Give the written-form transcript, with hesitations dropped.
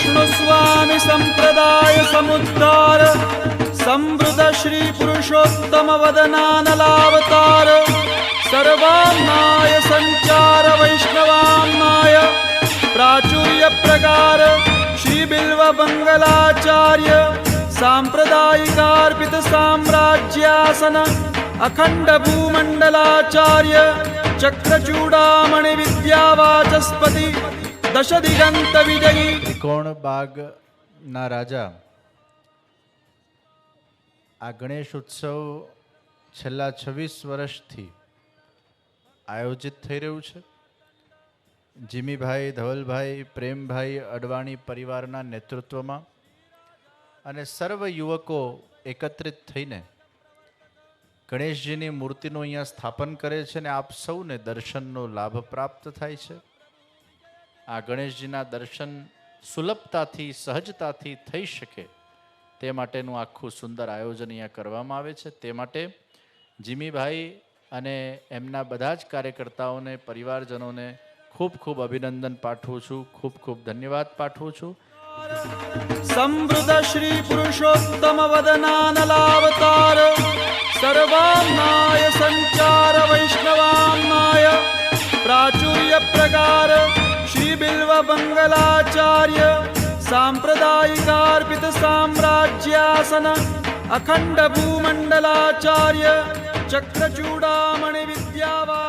विष्णु स्वामी संप्रदाय समुद्धार संवृत श्री पुरुषोत्तम वदनानलावतार सर्वान्नाय संचार वैष्णवान्नाय प्राचुर्य प्रकार श्री बिल्व मंगलाचार्य सांप्रदायिकार्पित साम्राज्यासन अखंड भूमंडलाचार्य चक्रचूड़ामणि विद्यावाचस्पति दश दिगंत विजयी ત્રિકોણ બાગ ના રાજા આ ગણેશ ઉત્સવ છેલ્લા 26 વર્ષથી આયોજિત થઈ રહ્યું છે. જીમીભાઈ, ધવલભાઈ, પ્રેમભાઈ અડવાણી પરિવારના નેતૃત્વમાં અને સર્વ યુવકો એકત્રિત થઈને ગણેશજીની મૂર્તિનું અહીંયા સ્થાપન કરે છે અને આપ સૌને દર્શનનો લાભ પ્રાપ્ત થાય છે. આ ગણેશજીના દર્શન સુલભતાથી, સહજતાથી થઈ શકે તે માટેનું આખું સુંદર આયોજન અહીંયા કરવામાં આવે છે. તે માટે જીમીભાઈ અને એમના બધા જ કાર્યકર્તાઓને, પરિવારજનોને ખૂબ ખૂબ અભિનંદન પાઠવું છું, ખૂબ ખૂબ ધન્યવાદ પાઠવું છું. संवृत श्री पुरुषोत्तम वदनानलावतार सर्वान्नाय संचार वैष्णवान्नाय प्राचुर्य प्रकार श्री बिल्व मंगलाचार्य सांप्रदायिकार्पित साम्राज्यासन अखंड भूमंडलाचार्य चक्रचूड़ामणि विद्यावा